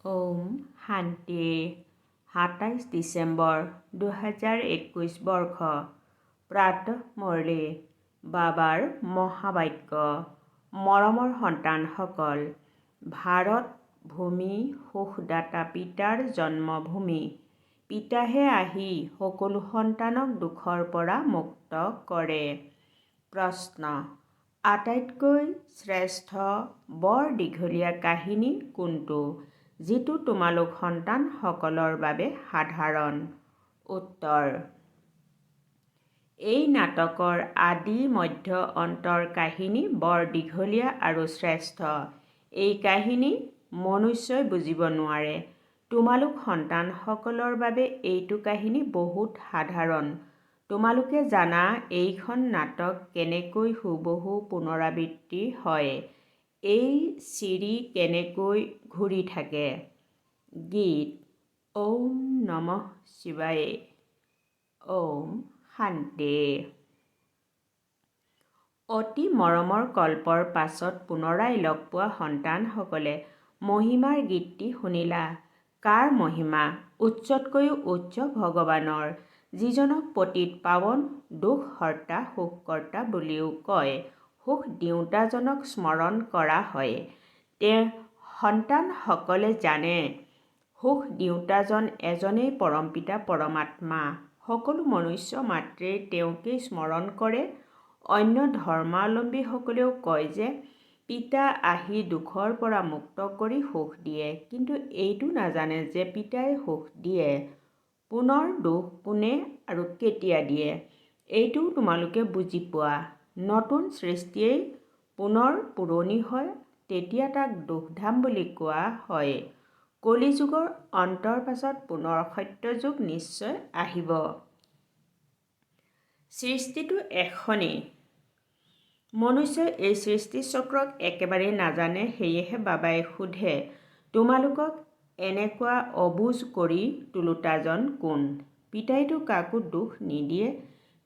ওম শান্তি ২৭ ডিচেম্বৰ ২০২১ বৰ্ষ প্ৰাতঃ মুৰলী বাবাৰ মহাবাক্য। মৰমৰ সন্তানসকল, ভাৰত ভূমি সুখদাতা পিতাৰ জন্মভূমি। পিতাহে আহি সকলো সন্তানক দুখৰ পৰা মুক্ত কৰে। প্ৰশ্ন: আটাইতকৈ শ্ৰেষ্ঠ বৰ দীঘলীয়া কাহিনী কোনটো, যিটো তোমালোক সন্তানসকলৰ বাবে সাধাৰণ? উত্তৰ: এই নাটকৰ আদি মধ্য অন্তৰ কাহিনী বৰ দীঘলীয়া আৰু শ্ৰেষ্ঠ। এই কাহিনী মনুষ্যই বুজিব নোৱাৰে। তোমালোক সন্তানসকলৰ বাবে এইটো কাহিনী বহুত সাধাৰণ। তোমালোকে জানা এইখন নাটক কেনেকৈ হুবহু পুনৰাবৃত্তি হয়, এই চিৰি কেনেকৈ ঘূৰি থাকে। গীত। ওম নমঃ শিৱায়। ওম শান্তি। অতি মৰমৰ কল্পৰ পাছত পুনৰাই লগ পোৱা সন্তানসকলে মহিমাৰ গীতটি শুনিলা। কাৰ মহিমা? উচ্চতকৈও উচ্চ ভগৱানৰ, যিজনক পতিত পাৱন দুখহৰ্তা সুখকৰ্তা বুলিও কয়। সুখ দিওঁতাজনক স্মৰণ কৰা হয়। সন্তানসকলে জানে সুখ দিওঁতাজন এজনেই পৰমপিতা পৰমাত্মা। সকলো মনুষ্য মাত্ৰেই তেওঁকেই স্মৰণ কৰে। অন্য ধৰ্মাৱলম্বীসকলেও কয় যে পিতা আহি দুখৰ পৰা মুক্ত কৰি সুখ দিয়ে, কিন্তু এইটো নাজানে যে পিতাই সুখ দিয়ে। পুনৰ দুখ কোনে আৰু কেতিয়া দিয়ে, এইটোও তোমালোকে বুজি পোৱা। নতুন সৃষ্টিয়েই পুনৰ পুৰণি হয়, তেতিয়া তাক দুখধাম বুলি কোৱা হয়। কলিযুগৰ অন্তৰ পাছত পুনৰ সত্যযুগ নিশ্চয় আহিব। সৃষ্টিটো এখনেই। মনুষ্যই এই সৃষ্টিচক্ৰক একেবাৰেই নাজানে। সেয়েহে বাবাই সোধে, তোমালোকক এনেকুৱা অবুজ কৰি তোলোতাজন কোন? পিতাইতো কাকো দুখ নিদিয়ে,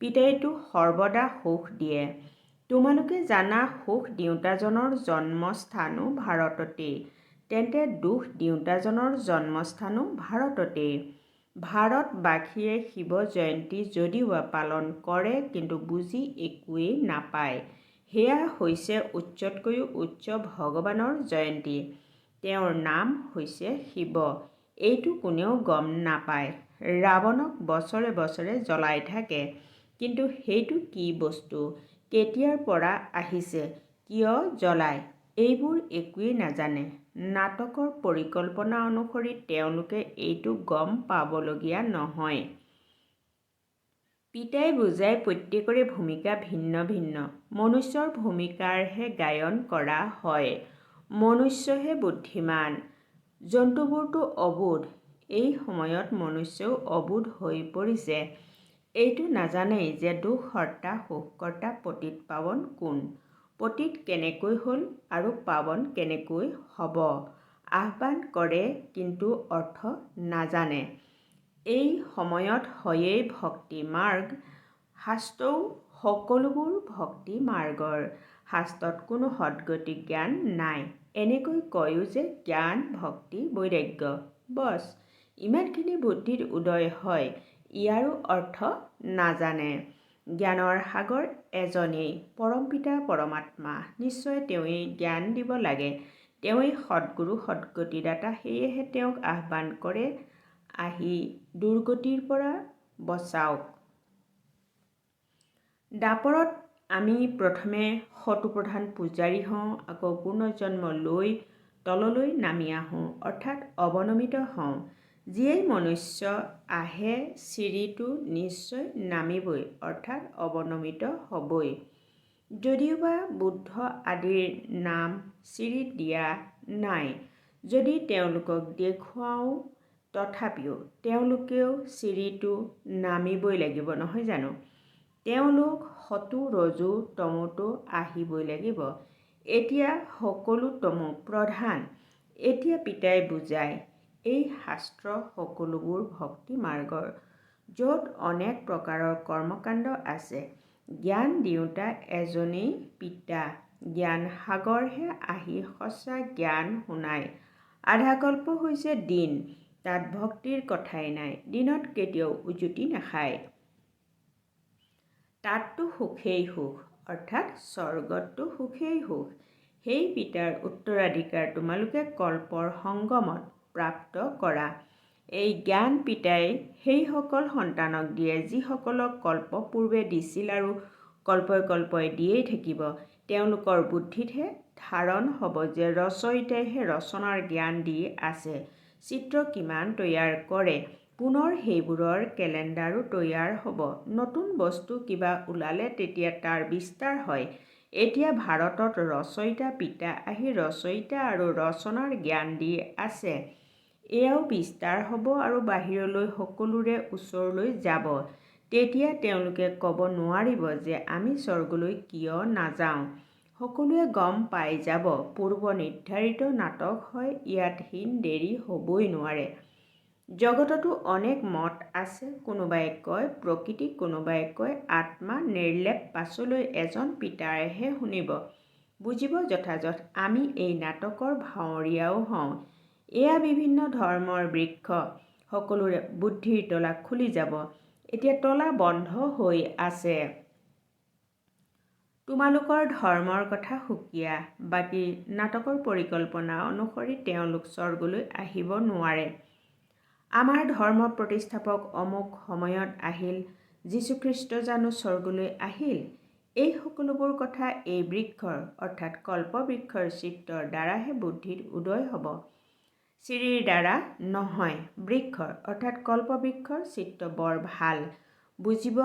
পিতাইতো সৰ্বদা সুখ দিয়ে। তোমালোকে জানা সুখ দিওঁতাজনৰ জন্মস্থানো ভাৰততেই, তেন্তে দুখ দিওঁতাজনৰ জন্মস্থানো ভাৰততেই। ভাৰতবাসীয়ে শিৱ জয়ন্তী যদিওবা পালন কৰে, কিন্তু বুজি একোৱেই নাপায়। সেয়া হৈছে উচ্চতকৈও উচ্চ ভগৱানৰ জয়ন্তী। তেওঁৰ নাম হৈছে শিৱ। এইটো কোনেও গম নাপায়। ৰাৱণক বছৰে বছৰে জ্বলাই থাকে, কিন্তু সেইটো কি বস্তু, কেতিয়াৰ পৰা আহিছে, কিয় জ্বলায়, এইবোৰ একোৱেই নাজানে। নাটকৰ পৰিকল্পনা অনুসৰি তেওঁলোকে এইটো গম পাবলগীয়া নহয়। পিতাই বুজায় প্ৰত্যেকৰে ভূমিকা ভিন্ন ভিন্ন। মনুষ্যৰ ভূমিকাৰহে গায়ন কৰা হয়। মনুষ্যহে বুদ্ধিমান, জন্তুবোৰতো অবোধ। এই সময়ত মনুষ্যও অবোধ হৈ পৰিছে। এইটো নাজানেই যে দুখহৰ্তা সুখকৰ্তা পতিত পাৱন কোন, পতিত কেনেকৈ হ'ল আৰু পাৱন কেনেকৈ হ'ব। আহ্বান কৰে কিন্তু অৰ্থ নাজানে। এই সময়ত হয়েই ভক্তি মাৰ্গ। শাস্ত্ৰও সকলোবোৰ ভক্তি মাৰ্গৰ। শাস্ত্ৰত কোনো সদ্গতি জ্ঞান নাই। এনেকৈ কয়ো যে জ্ঞান ভক্তি বৈৰাগ্য, বচ ইমানখিনি বুদ্ধিত উদয় হয়, ইয়াৰো অৰ্থ নাজানে। জ্ঞানৰ সাগৰ এজনেই, পৰমপিতা পৰমাত্মা। নিশ্চয় তেওঁৱেই জ্ঞান দিব লাগে। তেওঁৱেই সদ্গুৰু সদ্গতিদাতা। সেয়েহে তেওঁক আহ্বান কৰে, আহি দুৰ্গতিৰ পৰা বচাওক। দাপৰত আমি প্ৰথমে শতোপ্ৰধান পূজাৰী হওঁ, আকৌ পুনৰ্জন্ম লৈ তললৈ নামি আহোঁ, অৰ্থাৎ অৱনমিত হওঁ। যিয়েই মনুষ্য আহে চিৰিটো নিশ্চয় নামিবই, অৰ্থাৎ অৱনমিত হ'বই। যদিওবা বুদ্ধ আদিৰ নাম চিৰিত দিয়া নাই, যদি তেওঁলোকক দেখুৱাওঁ, তথাপিও তেওঁলোকেও চিৰিটো নামিবই লাগিব, নহয় জানো? তেওঁলোক সতো ৰজো তমোতো আহিবই লাগিব। এতিয়া সকলো তমো প্ৰধান। এতিয়া পিতাই বুজায়, এই শাস্ত্ৰ সকলোবোৰ ভক্তি মাৰ্গৰ, য'ত অনেক প্ৰকাৰৰ কৰ্মকাণ্ড আছে। জ্ঞান দিওঁতা এজনেই পিতা। জ্ঞান সাগৰহে আহি সঁচা জ্ঞান শুনায়। আধা কল্প হৈছে দিন, তাত ভক্তিৰ কথাই নাই, দিনত কেতিয়াও উজুতি নাখায়। তাততো সুখেই সুখ, অৰ্থাৎ স্বৰ্গততো সুখেই সুখ। সেই পিতাৰ উত্তৰাধিকাৰ তোমালোকে কল্পৰ সংগমত প্ৰাপ্ত কৰা। এই জ্ঞান পিতাই সেইসকল সন্তানক দিয়ে যিসকলক কল্প পূৰ্বে দিছিল আৰু কল্পই কল্পই দিয়েই থাকিব। তেওঁলোকৰ বুদ্ধিতহে ধাৰণ হ'ব যে ৰচয়িতাইহে ৰচনাৰ জ্ঞান দি আছে। চিত্ৰ কিমান তৈয়াৰ কৰে, পুনৰ সেইবোৰৰ কেলেণ্ডাৰো তৈয়াৰ হ'ব। নতুন বস্তু কিবা ওলালে তেতিয়া তাৰ বিস্তাৰ হয়। এতিয়া ভাৰতত ৰচয়িতা পিতা আহি ৰচয়িতা আৰু ৰচনাৰ জ্ঞান দি আছে। এয়াও বিস্তাৰ হ'ব আৰু বাহিৰলৈ সকলোৰে ওচৰলৈ যাব। তেতিয়া তেওঁলোকে ক'ব নোৱাৰিব যে আমি স্বৰ্গলৈ কিয় নাযাওঁ। সকলোৱে গম পাই যাব পূৰ্ব নিৰ্ধাৰিত নাটক হয়, ইয়াত হীন দেৰি হ'বই নোৱাৰে। জগততো অনেক মত আছে, কোনোবাই কয় প্ৰকৃতি, কোনোবাই কয় আত্মা নিৰ্লেপ, পাছলৈ এজন পিতাৰেহে শুনিব, বুজিব যথাযথ। আমি এই নাটকৰ ভাৱৰীয়াও হওঁ। এয়া বিভিন্ন ধৰ্মৰ বৃক্ষ, সকলোৰে বুদ্ধিৰ তলা খুলি যাব। এতিয়া তলা বন্ধ হৈ আছে। তোমালোকৰ ধৰ্মৰ কথা সুকীয়া, বাকী নাটকৰ পৰিকল্পনা অনুসৰি তেওঁলোক স্বৰ্গলৈ আহিব নোৱাৰে। আমাৰ ধৰ্ম প্ৰতিষ্ঠাপক অমুক সময়ত আহিল, যীশুখ্ৰীষ্ট জানো স্বৰ্গলৈ আহিল? এই সকলোবোৰ কথা এই বৃক্ষৰ অৰ্থাৎ কল্পবৃক্ষৰ চিত্ৰৰ দ্বাৰাহে বুদ্ধিত উদয় হ'ব, চিৰিৰ দ্বাৰা নহয়। বৃক্ষৰ অৰ্থাৎ কল্পবৃক্ষৰ চিত্ৰ বৰ ভাল, বুজিব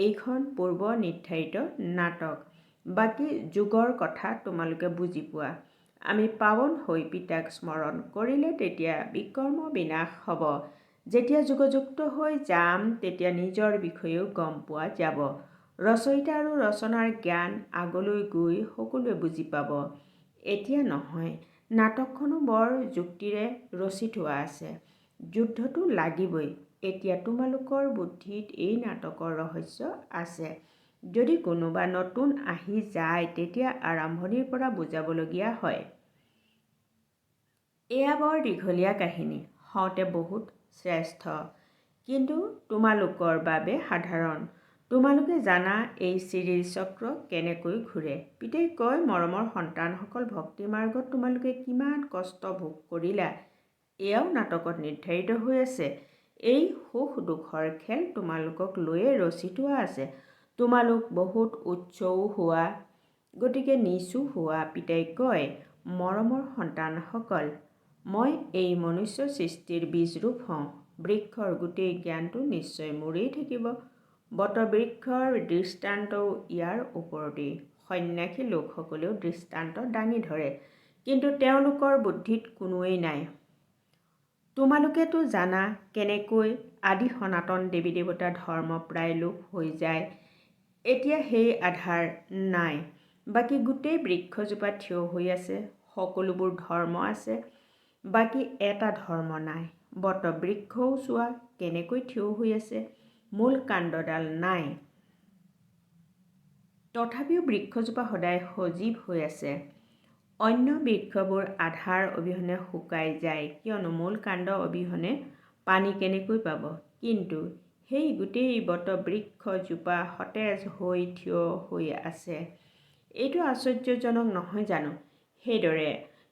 এইখন পূৰ্ব নিৰ্ধাৰিত নাটক। বাকী যুগৰ কথা তোমালোকে বুজি পোৱা। আমি পাৱন হৈ পিতাক স্মৰণ কৰিলে তেতিয়া বিকৰ্ম বিনাশ হ'ব। যেতিয়া যুগযুক্ত হৈ যাম তেতিয়া নিজৰ বিষয়েও গম পোৱা যাব। ৰচয়িতা আৰু ৰচনাৰ জ্ঞান আগলৈ গৈ সকলোৱে বুজি পাব। এতিয়া নহয়। নাটকখনো বৰ যুক্তিৰে ৰচি থোৱা আছে। যুদ্ধটো লাগিবই। এতিয়া তোমালোকৰ বুদ্ধিত এই নাটকৰ ৰহস্য আছে। যদি কোনোবা নতুন আহি যায় তেতিয়া আৰম্ভণিৰ পৰা বুজাবলগীয়া হয়। এয়া বৰ দীঘলীয়া কাহিনী, হওঁতে বহুত শ্ৰেষ্ঠ, কিন্তু তোমালোকৰ বাবে সাধাৰণ। তোমালোকে জানা এই চিৰিৰ চক্ৰ কেনেকৈ ঘূৰে। পিতাই কয়, মৰমৰ সন্তানসকল, ভক্তিমাৰ্গত তোমালোকে কিমান কষ্ট ভোগ কৰিলা, এয়াও নাটকত নিৰ্ধাৰিত হৈ আছে। এই সুখ দুখৰ খেল তোমালোকক লৈয়ে ৰচি থোৱা আছে। তোমালোক বহুত উচ্চও হোৱা, গতিকে নীচো হোৱা। পিতাই কয়, মৰমৰ সন্তানসকল, মই এই মনুষ্য সৃষ্টিৰ বীজৰূপ হওঁ। বৃক্ষৰ গোটেই জ্ঞানটো নিশ্চয় মোৰেই থাকিব। বটবৃক্ষৰ দৃষ্টান্তও ইয়াৰ ওপৰতেই। সন্ন্যাসী লোকসকলেও দৃষ্টান্ত দাঙি ধৰে, কিন্তু তেওঁলোকৰ বুদ্ধিত কোনোৱেই নাই। তোমালোকেতো জানা কেনেকৈ আদি সনাতন দেৱী দেৱতা ধৰ্ম প্ৰায় লোপ হৈ যায়। এতিয়া সেই আধাৰ নাই। বাকী গোটেই বৃক্ষজোপা থিয় হৈ আছে। সকলোবোৰ ধৰ্ম আছে, বাকী এটা ধৰ্ম নাই। বটবৃক্ষও চোৱা কেনেকৈ থিয় হৈ আছে, মূল কাণ্ডডাল নাই। তথাপিও বৃক্ষজোপা সদায় সজীৱ হৈ আছে। অন্য বৃক্ষবোৰ আধাৰ অবিহনে শুকাই যায়, কিয়নো মূল কাণ্ড অবিহনে পানী কেনেকৈ পাব। কিন্তু সেই গোটেই বটবৃক্ষজোপা সতেজ হৈ থিয় হৈ আছে। এইটো আশ্চৰ্যজনক নহয় জানো? সেইদৰে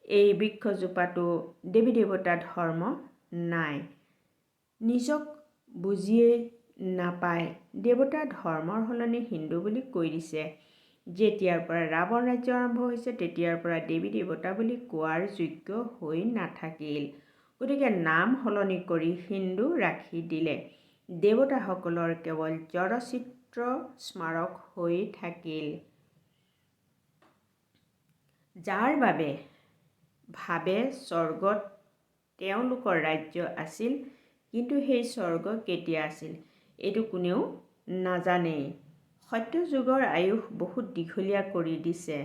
এই বৃক্ষজোপাতো দেৱী দেৱতা ধৰ্ম নাই। নিজক বুজিয়েই নাপায়। দেৱতা ধৰ্মৰ সলনি হিন্দু বুলি কৈ দিছে। যেতিয়াৰ পৰা ৰাৱণ ৰাজ্য আৰম্ভ হৈছে তেতিয়াৰ পৰা দেৱী দেৱতা বুলি কোৱাৰ যোগ্য হৈ নাথাকিল। গতিকে নাম সলনি কৰি হিন্দু ৰাখি দিলে। দেৱতাসকলৰ কেৱল জড়চিত্ৰ স্মাৰক হৈ থাকিল। যাৰ বাবে ভাবে স্বৰ্গত তেওঁলোকৰ ৰাজ্য আছিল, কিন্তু সেই স্বৰ্গ কেতিয়া আছিল এইটো কোনেও নাজানেই। সত্যযুগৰ আয়ুস বহুত দীঘলীয়া কৰি দিছে।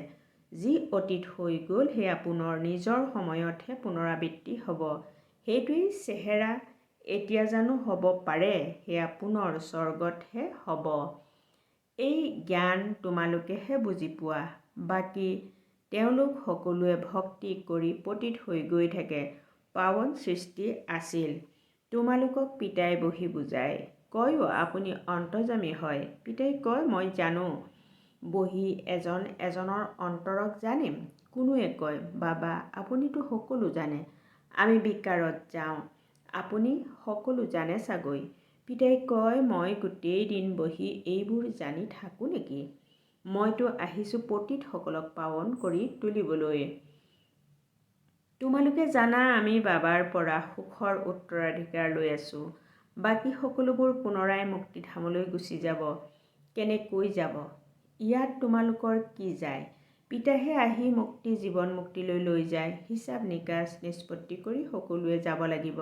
যি অতীত হৈ গ'ল সেয়া পুনৰ নিজৰ সময়তহে পুনৰাবৃত্তি হ'ব। সেইটোৱেই চেহেৰা। এতিয়া জানো হ'ব পাৰে সেয়া পুনৰ স্বৰ্গতহে হ'ব। এই জ্ঞান তোমালোকেহে বুজি পোৱা। বাকী তেওঁলোক সকলোৱে ভক্তি কৰি পতিত হৈ গৈ থাকে। পাৱন সৃষ্টি আছিল। তোমালোকক পিতাই বহি বুজায়, কয়ও আপুনি অন্তৰ্যামী হয়। পিতাই কয়, মই জানো। বহি এজন এজনৰ অন্তৰক জানিম। কোনোৱে কয়, বাবা আপুনিতো সকলো জানে। আমি বিকাৰত যাওঁ, আপুনি সকলো জানে চাগৈ। পিতাই কয়, মই গোটেই দিন বহি এইবোৰ জানি থাকোঁ নেকি? মইতো আহিছোঁ পণ্ডিতসকলক পাৱন কৰি তুলিবলৈ। তোমালোকে জানা আমি বাবাৰ পৰা সুখৰ উত্তৰাধিকাৰ লৈ আছোঁ। বাকী সকলোবোৰ পুনৰাই মুক্তিধামলৈ গুচি যাব। কেনেকৈ যাব? ইয়াত তোমালোকৰ কি যায়? পিতাইহে আহি মুক্তি জীৱন মুক্তিলৈ লৈ যায়। হিচাপ নিকাচ নিষ্পত্তি কৰি সকলোৱে যাব লাগিব।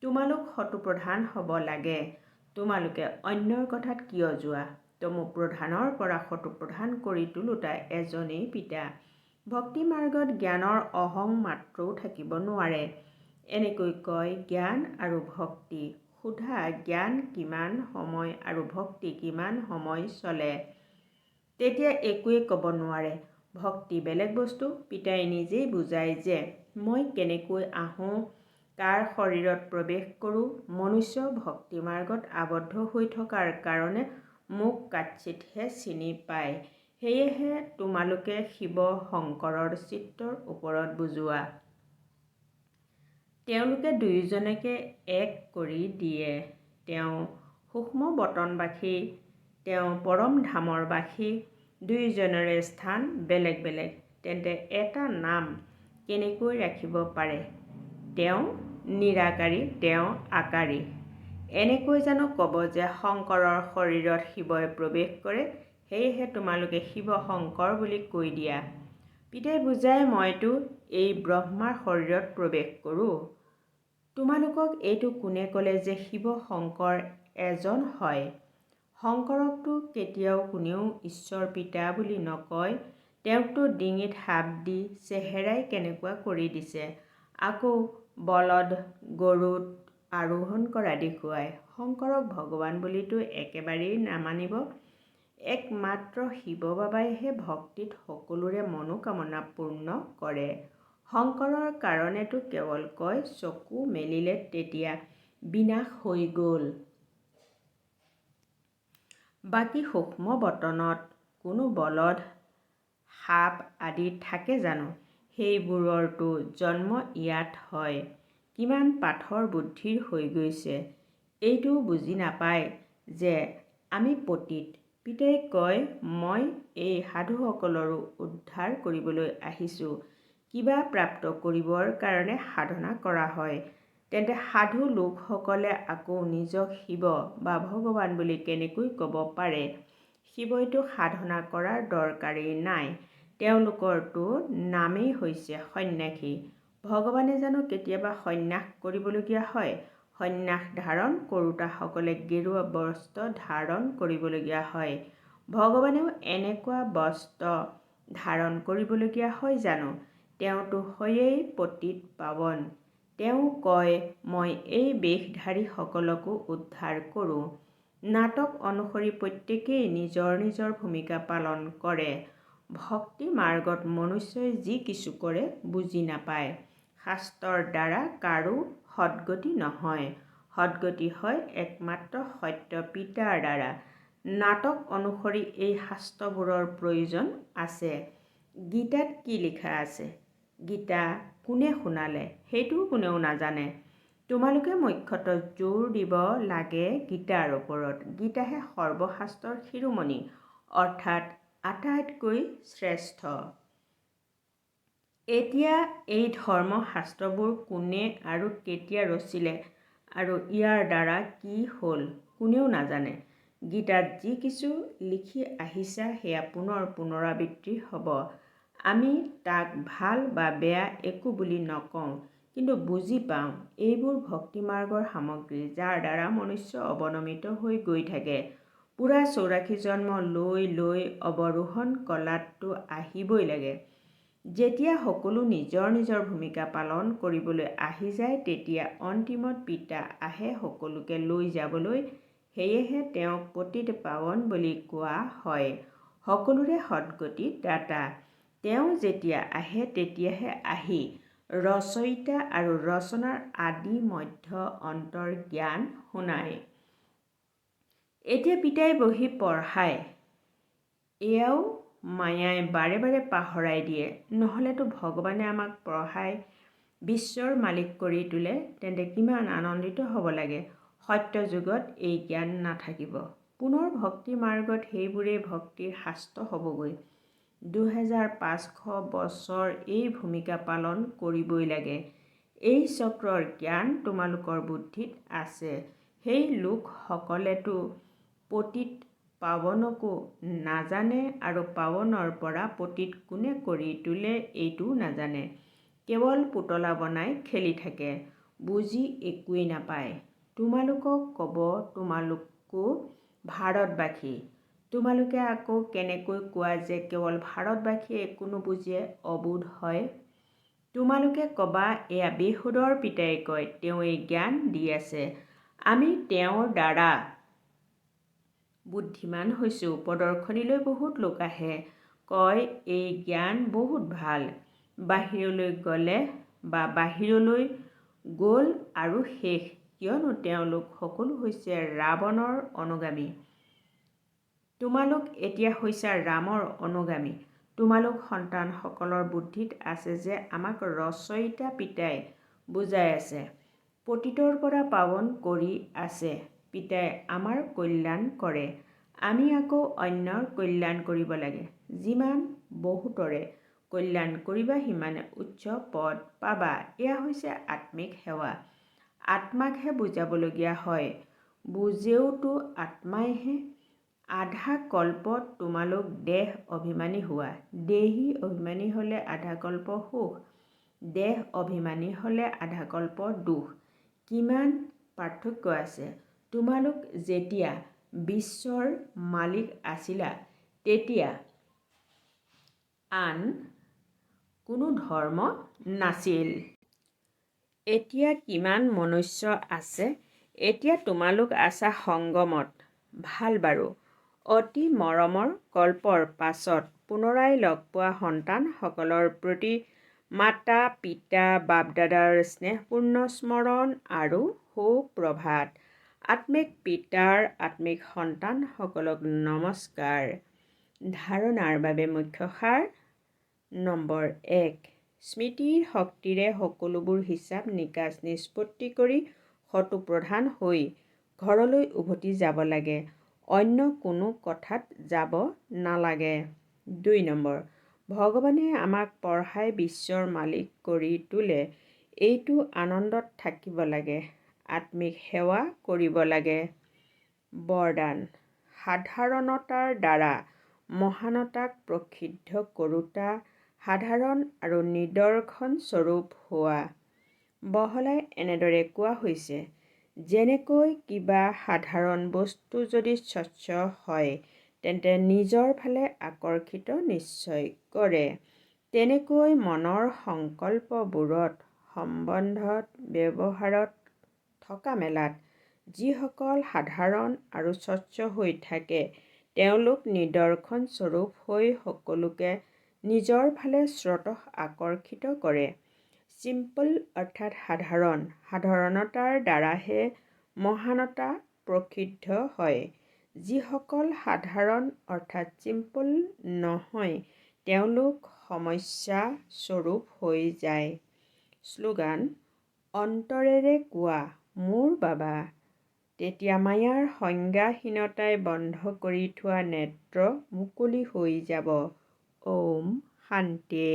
তোমালোক শত্ৰুপ্ৰধান হ'ব লাগে। তোমালোকে অন্যৰ কথাত কিয় যোৱা? তমো প্ৰধানৰ পৰা শত্ৰুপ্ৰধান কৰি তোলোতা এজনেই পিতা। ভক্তি মাৰ্গত জ্ঞানৰ অহং মাত্ৰও থাকিব নোৱাৰে। এনেকৈ কয় জ্ঞান আৰু ভক্তি। সোধা জ্ঞান কিমান সময় আৰু ভক্তি কিমান সময় চলে? তেতিয়া একোৱে ক'ব নোৱাৰে। ভক্তি বেলেগ বস্তু। পিতাই নিজেই বুজায় যে মই কেনেকৈ আহোঁ, কাৰ শৰীৰত প্ৰৱেশ কৰোঁ। মনুষ্য ভক্তি মাৰ্গত আবদ্ধ হৈ থকাৰ কাৰণে মোক কাচিৎহে চিনি পায়। সেয়েহে তোমালোকে শিৱ শংকৰৰ চিত্ৰৰ ওপৰত বুজোৱা। তেওঁলোকে দুয়োজনকে এক কৰি দিয়ে। তেওঁ সূক্ষ্ম বতনবাসী, তেওঁ পৰম ধামৰ বাসী। দুয়োজনৰে স্থান বেলেগ বেলেগ। তেন্তে এটা নাম কেনেকৈ ৰাখিব পাৰে? তেওঁ নিৰাকাৰী, তেওঁ আকাৰী। এনেকৈ জানো ক'ব যে শংকৰৰ শৰীৰত শিৱই প্ৰৱেশ কৰে, সেয়েহে তোমালোকে শিৱ শংকৰ বুলি কৈ দিয়া। পিতাই বুজায়, মইতো এই ব্ৰহ্মাৰ শৰীৰত প্ৰৱেশ কৰোঁ। তোমালোকক এইটো কোনে ক'লে যে শিৱ শংকৰ এজন হয়? শংকৰকতো কেতিয়াও কোনেও ঈশ্বৰ পিতা বুলি নকয়। তেওঁকতো ডিঙিত সাপ দি চেহেৰাই কেনেকুৱা কৰি দিছে, আকৌ বলদ গৰুত আৰোহণ কৰা দেখুৱায়। শংকৰক ভগৱান বুলিতো একেবাৰেই নামানিব। একমাত্ৰ শিৱ বাবাইহে ভক্তিত সকলোৰে মনোকামনা পূৰ্ণ কৰে। শংকৰৰ কাৰণেতো কেৱল কয় চকু মেলিলে তেতিয়া বিনাশ হৈ গ'ল। বাকী সূক্ষ্ম বতনত কোনো বলদ সাপ আদি থাকে জানো? সেইবোৰৰতো জন্ম ইয়াত হয়। কিমান পাথৰ বুদ্ধিৰ হৈ গৈছে, এইটোও বুজি নাপায় যে আমি পতিত। পিতাই কয়, মই এই সাধুসকলৰো উদ্ধাৰ কৰিবলৈ আহিছোঁ। কিবা প্ৰাপ্ত কৰিবৰ কাৰণে সাধনা কৰা হয়। তেন্তে সাধু লোকসকলে আকৌ নিজক শিৱ বা ভগৱান বুলি কেনেকৈ ক'ব পাৰে? শিৱইতো সাধনা কৰাৰ দৰকাৰেই নাই। তেওঁলোকৰতো নামেই হৈছে সন্ন্যাসী। ভগৱানে জানো কেতিয়াবা সন্ন্যাস কৰিবলগীয়া হয়? সন্ন্যাস ধাৰণ কৰোঁতাসকলে গেৰুৱা বস্ত্ৰ ধাৰণ কৰিবলগীয়া হয়। ভগৱানেও এনেকুৱা বস্ত্ৰ ধাৰণ কৰিবলগীয়া হয় জানো? তেওঁতো হয়েই পতিত পাৱন। তেওঁ কয়, মই এই বেশধাৰীসকলকো উদ্ধাৰ কৰোঁ। নাটক অনুসৰি প্ৰত্যেকেই নিজৰ নিজৰ ভূমিকা পালন কৰে। ভক্তি মাৰ্গত মনুষ্যই যি কিছু কৰে বুজি নাপায়। শাস্ত্ৰৰ দ্বাৰা কাৰো সদ্গতি নহয়। সদ্গতি হয় একমাত্ৰ সত্য পিতাৰ দ্বাৰা। নাটক অনুসৰি এই শাস্ত্ৰবোৰৰ প্ৰয়োজন আছে। গীতাত কি লিখা আছে? গীতা কোনে শুনালে সেইটোও কোনেও নাজানে। তোমালোকে মুখ্যতঃ জোৰ দিব লাগে গীতাৰ ওপৰত। গীতাহে সৰ্বশাস্ত্ৰৰ শিৰোমণি, অৰ্থাৎ আটাইতকৈ শ্ৰেষ্ঠ। এতিয়া এই ধৰ্মশাস্ত্ৰবোৰ কোনে আৰু কেতিয়া ৰচিলে আৰু ইয়াৰ দ্বাৰা কি হ'ল কোনেও নাজানে। গীতাত যি কিছু লিখি আহিছা সেয়া পুনৰ পুনৰাবৃত্তি হ'ব। আমি তাক ভাল বা বেয়া একো বুলি নকওঁ, কিন্তু বুজি পাওঁ এইবোৰ ভক্তিমাৰ্গৰ সামগ্ৰী, যাৰ দ্বাৰা মনুষ্য অৱনমিত হৈ গৈ থাকে। পূৰা 84 জন্ম লৈ লৈ অৱৰোহণ কলাততো আহিবই লাগে। যেতিয়া সকলো নিজৰ নিজৰ ভূমিকা পালন কৰিবলৈ আহি যায়, তেতিয়া অন্তিমত পিতা আহে সকলোকে লৈ যাবলৈ। সেয়েহে তেওঁক পতিত পাৱন বুলি কোৱা হয়, সকলোৰে সদ্গতি দাতা। তেওঁ যেতিয়া আহে তেতিয়াহে আহি ৰচয়িতা আৰু ৰচনাৰ আদি মধ্য অন্তৰ জ্ঞান শুনায়। এতিয়া পিতাই বহি পঢ়ায়, এয়াও মায়াই বাৰে বাৰে পাহৰাই দিয়ে। নহ'লেতো ভগৱানে আমাক পঢ়াই বিশ্বৰ মালিক কৰি তোলে, তেন্তে কিমান আনন্দিত হ'ব লাগে। সত্য যুগত এই জ্ঞান নাথাকিব। পুনৰ ভক্তি মাৰ্গত সেইবোৰেই ভক্তিৰ শাস্ত্ৰ হ'বগৈ। 2500 বছৰ এই ভূমিকা পালন কৰিবই লাগে। এই চক্ৰৰ জ্ঞান তোমালোকৰ বুদ্ধিত আছে। সেই লোকসকলেতো পতিত পাৱনকো নাজানে আৰু পাৱনৰ পৰা পতিত কোনে কৰি তোলে এইটোও নাজানে। কেৱল পুতলা বনাই খেলি থাকে, বুজি একোৱেই নাপায়। তোমালোকক ক'ব তোমালোকো ভাৰতবাসী। তোমালোকে আকৌ কেনেকৈ কোৱা যে কেৱল ভাৰতবাসীয়ে একো নুবুজে, অবোধ হয়। তোমালোকে ক'বা এয়া বেহুদৰ পিতাই কয়, তেওঁ এই জ্ঞান দি আছে, আমি তেওঁৰ দ্বাৰা বুদ্ধিমান হৈছোঁ। প্ৰদৰ্শনীলৈ বহুত লোক আহে, কয় এই জ্ঞান বহুত ভাল। বাহিৰলৈ গ'লে বা বাহিৰলৈ গ'ল আৰু শেষ, কিয়নো তেওঁলোক সকলো হৈছে ৰাৱণৰ অনুগামী। তোমালোক এতিয়া হৈছা ৰামৰ অনুগামী। তোমালোক সন্তানসকলৰ বুদ্ধিত আছে যে আমাক ৰচয়িতা পিতাই বুজাই আছে, পতিতৰ পৰা পাৱন কৰি আছে। পিতাই আমাৰ কল্যাণ কৰে, আমি আকৌ অন্যৰ কল্যাণ কৰিব লাগে। যিমান বহুতৰে কল্যাণ কৰিবা সিমানে উচ্চ পদ পাবা। এয়া হৈছে আত্মিক সেৱা। আত্মাকহে বুজাবলগীয়া হয়, বুজেওতো আত্মাইহে। আধা কল্পত তোমালোক দেহ অভিমানী হোৱা। দেহী অভিমানী হ'লে আধা কল্প সুখ, দেহ অভিমানী হ'লে আধা কল্প দুখ। কিমান পাৰ্থক্য আছে। তোমালোক যেতিয়া বিশ্বৰ মালিক আছিলা তেতিয়া আন কোনো ধৰ্ম নাছিল। এতিয়া কিমান মনুষ্য আছে। এতিয়া তোমালোক আছা সংগমত। ভাল বাৰু। অতি মৰমৰ কল্পৰ পাছত পুনৰাই লগ পোৱা সন্তানসকলৰ প্ৰতি মাতা পিতা বাপ-দাদাৰ স্নেহপূৰ্ণ স্মৰণ আৰু সুপ্ৰভাত। আত্মিক পিতাৰ আত্মিক সন্তানসকলক নমস্কাৰ। ধাৰণাৰ বাবে মুখ্য সাৰ। নম্বৰ 1, স্মৃতিৰ শক্তিৰে সকলোবোৰ হিচাপ নিকাচ নিষ্পত্তি কৰি শতোপ্ৰধান হৈ ঘৰলৈ উভতি যাব লাগে। অন্য কোনো কথাত যাব নালাগে। 2 নম্বৰ, ভগৱানে আমাক পঢ়াই বিশ্বৰ মালিক কৰি তোলে, এইটো আনন্দত থাকিব লাগে। আত্মিক সেৱা কৰিব লাগে। বৰদান, সাধাৰণতাৰ দ্বাৰা মহানতাক প্ৰসিদ্ধ কৰোঁতা, সাধাৰণ আৰু নিদৰ্শন স্বৰূপ হোৱা। বহলাই এনেদৰে কোৱা হৈছে, যেনেকৈ কিবা সাধাৰণ বস্তু যদি স্বচ্ছ হয় তেন্তে নিজৰ ফালে আকৰ্ষিত নিশ্চয় কৰে, তেনেকৈ মনৰ সংকল্পবোৰত, সম্বন্ধত, ব্যৱহাৰত, থকা মেলাত যিসকল সাধাৰণ আৰু স্বচ্ছ হৈ থাকে তেওঁলোক নিদৰ্শন স্বৰূপ হৈ সকলোকে নিজৰ ফালে স্বতঃ আকৰ্ষিত কৰে। চিম্পল অৰ্থাৎ সাধাৰণ, সাধাৰণতাৰ দ্বাৰাহে মহানতা প্ৰসিদ্ধ হয়। যিসকল সাধাৰণ অৰ্থাৎ চিম্পল নহয় তেওঁলোক সমস্যা স্বৰূপ হৈ যায়। শ্লোগান, অন্তৰেৰে কোৱা মোৰ বাবা, তেতিয়া মায়াৰ সংজ্ঞাহীনতাই বন্ধ কৰি থোৱা নেত্ৰ মুকলি হৈ যাব। ওম শান্তি।